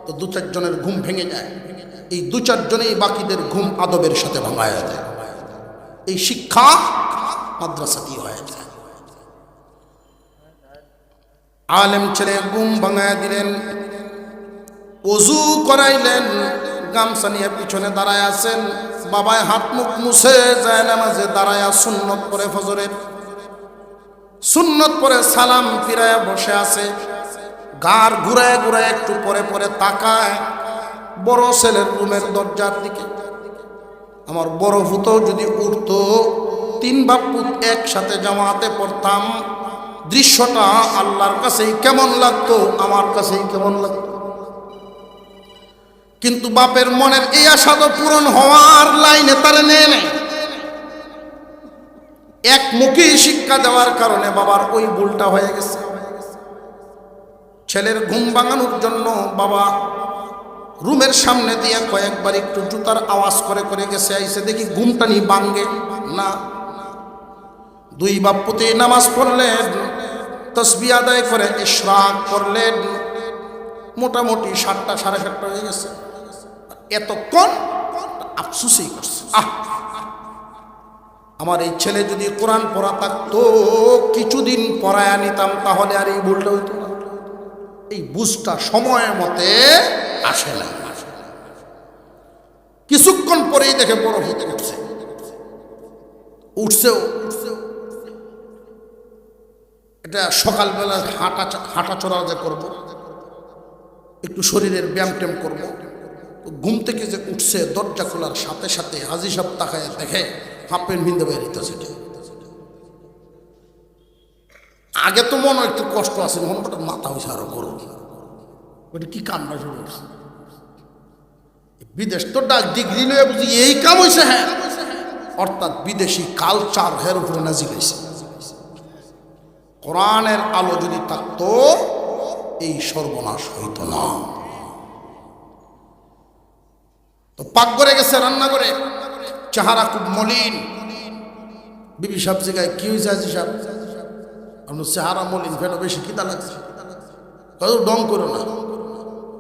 তো 2-4 জনের ঘুম ভেঙে যায়। এই 2-4 জনেই বাকিদের ঘুম আদবের সাথে ভাঙায় যায়। এই শিক্ষা মাদ্রাসাতেই হয়ে যায়। আলেম ছেলে ঘুম ভাঙায় দিলেন, ওযু করাইলেন, গামছা নিয়ে পিছনে দাঁড়ায় আছেন। বাবায় হাত মুখ মুছে যায় নামাজে দাঁড়ায় সুন্নত পড়ে, ফজরের সুন্নত পড়ে সালাম ফিরায় বসে আছে। গার ঘুরায় ঘুরায় একটু পরে পরে তাকায় বড় ছেলের রুমের দরজার দিকে। আমার বড় ফুতো যদি উঠতো, 3 বাপ পুত একসাথে জামাতে পড়তাম, দৃশ্যটা আল্লাহর কাছেই কেমন লাগতো, আমার কাছেই কেমন লাগতো। কিন্তু বাপের মনের এই আশা তো পূরণ হওয়ার লাইনে তারে নেয় নাই। একমুখী শিক্ষা দেওয়ার কারণে বাবার ওই ভুলটা হয়ে গেছে। ছেলের ঘুম ভাঙানোর জন্য বাবা রুমের সামনে দিয়ে কয়েকবার একটু জুতার আওয়াজ করে করে গেছে, আইসে দেখি ঘুমটা নি ভাঙ্গে না। 2 বাপ পুতে নামাজ পড়লেন, তসবিহ আদায় করে ইশরাক করলেন। মোটামুটি 7টা 7:30 হয়ে গেছে। এতক্ষণ আফসোসই করছে, আমার এই ছেলে যদি কোরআন পড়া থাকতো, কিছুদিন পড়ায় নিতাম, তাহলে আর এই ভুলটা হইতো না। এই বুঝটা সময় মতে আসে না। কিছুক্ষণ পরেই দেখে বড় হতে উঠছেও। এটা সকালবেলা হাঁটা চড়া যে করব, একটু শরীরের ব্যায়াম ট্যাম করবো। ঘুম থেকে যে উঠছে, দরজা খোলার সাথে সাথে হাজি সাহেব তাকায় দেখে হাফ প্যান্ট ভিন্দে বেরিয়েছে। আগে তো মনে একটু কষ্ট আছে, মনটা মাথা হয়েছে আরো গরম। ওটা কি কান্না শুরু করছে? বিদেশ তো ডাক ডিগ্রি লয়ে বুঝি এই কাম হয়েছে। হ্যাঁ, অর্থাৎ বিদেশি কালচার এর উপরে নাজিল হয়েছে। কোরআনের আলো যদি থাকতো এই সর্বনাশ হইতো না। তো পাক করে গেছে রান্না করে, চেহারা খুব মলিন। বিবি সাহেব জিগায় কি হয়েছে আজি সাহেব? আপনার চেহারা মলিন, ফের বেশি খিদা লাগছে। কত ডং করো না,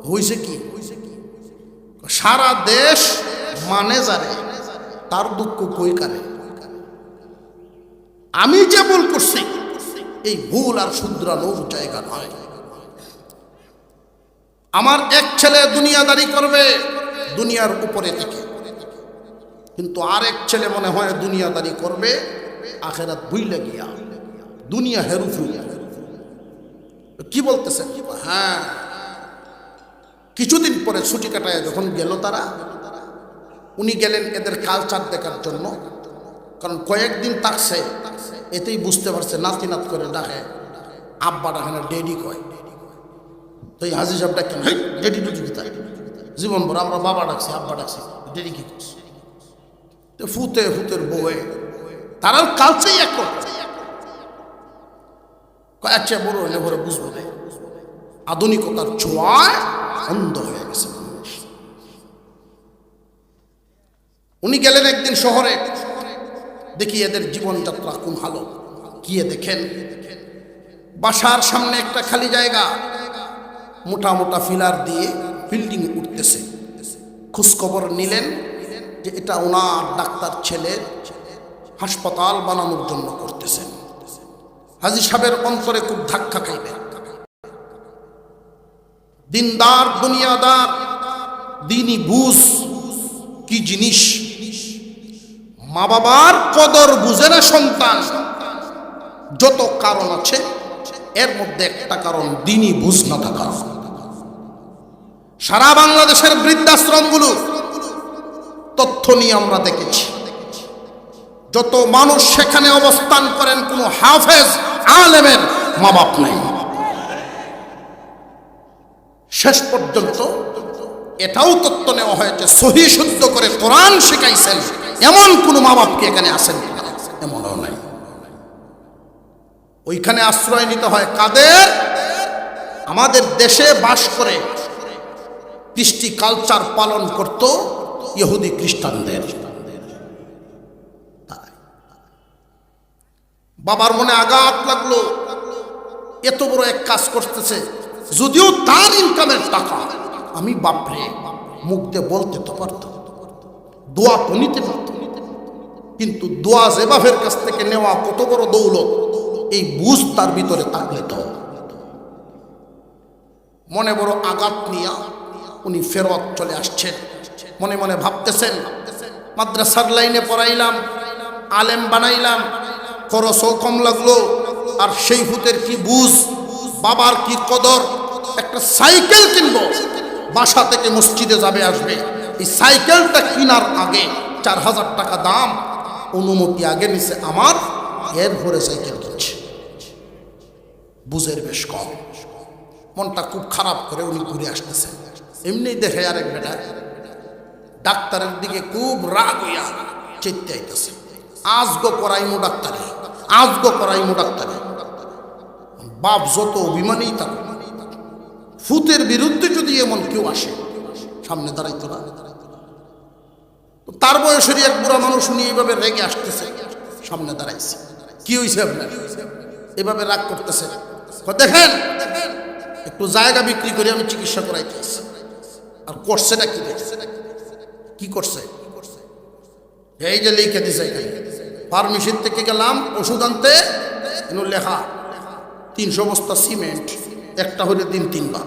হয়েছে কি? সারা দেশ মানে যারে, তার দুঃখ কই কারে। আমি যে ভুল করছি, এই ভুল আর শুধরানোর জায়গা নয়। আমার এক ছেলে দুনিয়াদারি করবে, দুনিয়ার উপরে থেকে, কিন্তু আরেক ছেলে মনে হয় দুনিয়াদারি করবে, আখেরাত ভুইলা গিয়া দুনিয়া হেরুফুইয়া। কি বলতেছেন? হ্যাঁ, কিছুদিন পরে ছুটি কাটায় যখন গেল তারা, উনি গেলেন এদের কালচার দেখার জন্য। কারণ কয়েকদিন থাকছে, এতেই বুঝতে পারছে নাতি নাত করে ডাকে, আব্বা ডাকে না, ডেডি কয়। তো এই হাজি সাহেব ডাকেন, হেই ডেডি টুডি কোথায়? জীবন ভর আমরা বাবা ডাকছি, আব্বা ডাকছি, ডেডি কি করছে? তো ফুতে ফুতের বউয়ে তারা কালচারই এক করছে। আচ্ছা বড় হলে ভরে বুঝবো না, আধুনিকতার ছোঁয়ায় অন্ধ হয়ে গেছে মানুষ। উনি গেলেন একদিন শহরে, দেখি এদের জীবনযাত্রা কোন হালো। গিয়ে দেখেন বাসার সামনে একটা খালি জায়গা, মোটা মোটা ফিলার দিয়ে বিল্ডিং উঠতেছে। খোঁজখবর নিলেন যে এটা ওনার ডাক্তার ছেলের হাসপাতাল বানানোর জন্য করতেছেন। হাজী সাহেবের অন্তরে খুব ধাক্কা খাইবে। দিনদার দুনিয়াদার, দিনই বুঝ কি জিনিস। মা বাবার কদর বুঝে না সন্তান। যত কারণ আছে এর মধ্যে একটা কারণ দিনই বুঝ না থাকা। সারা বাংলাদেশের বৃদ্ধাশ্রমগুলো তথ্য নিয়ে আমরা দেখেছি, যত মানুষ সেখানে অবস্থান করেন কোনো হাফেজ আলেমের মা বাপ নেই। শেষ পর্যন্ত এটাও তথ্য নেওয়া হয়েছে, সহি শুদ্ধ করে কোরআন শিখাইছেন এমন কোন মা বাপকে এখানে আসেন কিনা, এমনও নাই। ওইখানে আশ্রয় নিতে হয় কাদের? আমাদের দেশে বাস করে কৃষ্টি কালচার পালন করত ইহুদি খ্রিস্টানদের। বাবার মনে আঘাত লাগলো, এত বড় এক কাজ করতেছে, যদিও তার ইনকামের টাকা। আমি বাপরে মুখ দিয়ে বলতে তো পারত, দোয়া তো নিতে পারত, কিন্তু দোয়া যে বাপের কাছ থেকে নেওয়া কত বড় দৌলত, এই বুঝ তার ভিতরে থাকলে তো। মনে বড় আঘাত নিয়া উনি ফেরত চলে আসছেন। মনে মনে ভাবতেছেন, মাদ্রাসার লাইনে পড়াইলাম, আলেম বানাইলাম, খরচও কম লাগলো, আর সেই ভূতের কি বুঝ, বাবার কি কদর। একটা সাইকেল কিনবো, বাসা থেকে মসজিদে যাবে আসবে, এই সাইকেলটা কেনার আগে 4000 টাকা দাম, অনুমতি আগে নিছে আমার, এর ভরে সাইকেল কিনছে। বুঝের বেশ কম। মনটা খুব খারাপ করে উনি ঘুরে আসতেছেন। এমনি দেখে আরেক বেটা ডাক্তারের দিকে খুব রাগ হইয়া চেতে আইতেছে, আজগো করাইমু ডাক্তারে, আজগো করাইমু ডাক্তারে। বাপ যত অভিমানেই থাকুক, ফুতের বিরুদ্ধে যদি এমন কেউ আসে সামনে দাঁড়াইতো না। তার বয়সেরই এক বুড়া মানুষ উনি এইভাবে রেগে আসতেছে, সামনে দাঁড়াইছে। কি হয়েছে আপনার এভাবে রাগ করতেছে? দেখেন একটু জায়গা বিক্রি করে আমি চিকিৎসা করাইতেছি। আর করছেটা কি? কি করছে? এই যে লিখে দিছে, ফার্মেসির থেকে গেলাম ওষুধ আনতে, লেখা 300 বস্তা সিমেন্ট, একটা হলে দিন 3 বার।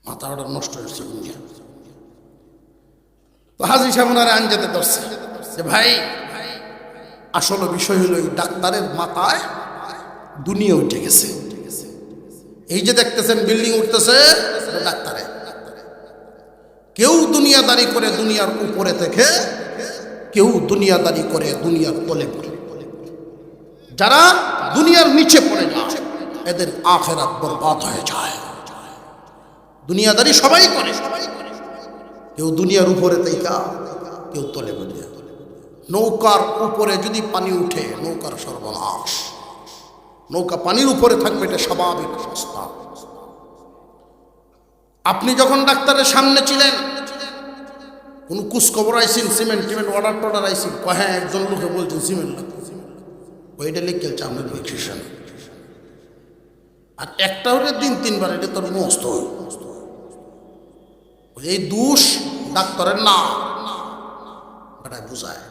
মাথাটা নষ্ট হয়েছে। তো হাজী সাহেব ওনারে আনজাতে ধরছে যে ভাই, আসলে বিষয় হলো এই ডাক্তারের মাথায় দুনিয়া উঠে গেছে। এই যে দেখতেছেন বিল্ডিং উঠতেছে, ডাক্তারে কেউ দুনিয়াদারি করে দুনিয়ার উপরে থেকে, কেউ দুনিয়াদারি করে দুনিয়ার তলে পড়ে। যারা দুনিয়ার নিচে পড়ে যায় এদের আখিরাত বরবাদ হয়ে যায়। দুনিয়াদারি সবাই করে, কেউ দুনিয়ার উপরে থেকে, কেউ তলে পড়ে। নৌকার উপরে যদি পানি উঠে নৌকার সর্বনাশ, নৌকা পানির উপরে থাকবে, এটা স্বাভাবিক অবস্থা। আপনি যখন ডাক্তারের সামনে ছিলেন, কোন কুচখবর আইসিন, সিমেন্ট টিমেন্ট অর্ডার টর্ডার আইসিন, হ্যাঁ একজন লোকে বলছেন সিমেন্ট লাগবে, ওইটা লিখে আপনার রেজিস্ট্রেশন। আর একটা হলে দিন 3 বার, এটা তোর মস্ত। এই দোষ ডাক্তারের না, এটা বুঝায়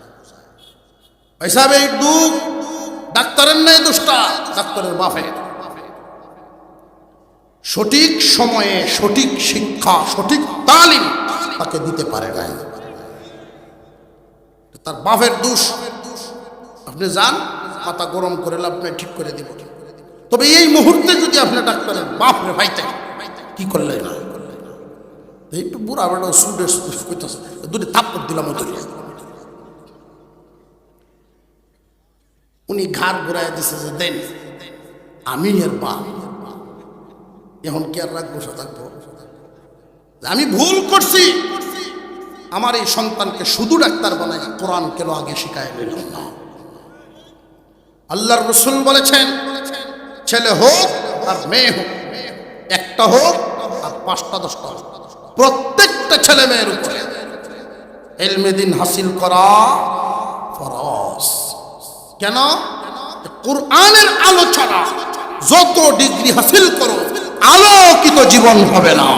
ভাই সাহেব, এই দুঃখ ডাক্তারের নাই, দোষটা ডাক্তারের বাপের। সঠিক সময়ে সঠিক শিক্ষা, সঠিক তালিম তাকে দিতে পারে নাই, তার বাপের দোষ। আপনি যান, মাথা গরম করে আপনি ঠিক করে দিব। তবে এই মুহূর্তে যদি আপনি ডাক্তারের বাপ রে ভাইতেন, কি করলেন না, একটু বুড়া বেড়া সুডে কইতেছে, দুটি থাপ্পড় দিলাম ওই। উনি ঘাড় ঘুরাই দিছে যে দেন, আমি এর বাপ, এখন কি আর রাখবো, থাকবো? আমি ভুল করছি, আমার এই সন্তানকে শুধু ডাক্তার বানাই, কোরআন কেন আগে শিখায় নিলাম না? আল্লাহর রাসূল বলেছেন, ছেলে হোক আর মেয়ে হোক, একটা হোক আর 5টা 10টা হোক, প্রত্যেকটা ছেলে মেয়ের উপরে ইলমে দ্বীন হাসিল করা ফরজ। কেন? কোরআনের আলো ছাড়া যত ডিগ্রি হাসিল করো, আলোকিত জীবন হবে না,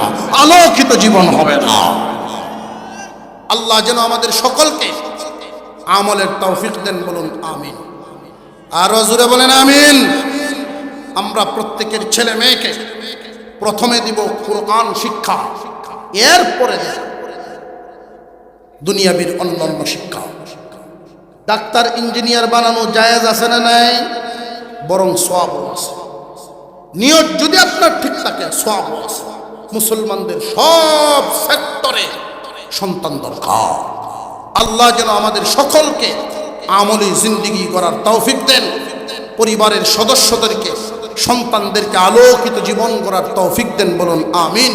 আলোকিত জীবন হবে না। আল্লাহ যেন আমাদের সকলকে আমলের তৌফিক দেন, বলুন আমিন। আরো জোরে বলেন আমিন। আমরা প্রত্যেকের ছেলে মেয়েকে প্রথমে দিব কোরআন শিক্ষা, এরপরে দেব দুনিয়াবির অন্যান্য শিক্ষা। ডাক্তার ইঞ্জিনিয়ার বানানো জায়েজ আছে না নাই? বরং সওয়াবও আছে। নিয়ত যদি আপনার ঠিক থাকে, সওয়াবও আছে। মুসলমানদের সব সেক্টরে সন্তান দরকার। আল্লাহ যেন আমাদের সকলকে আমলি জিন্দেগি করার তৌফিক দেন, পরিবারের সদস্যদেরকে, সন্তানদেরকে আলোকিত জীবন গড়ার তৌফিক দেন, বলুন আমিন।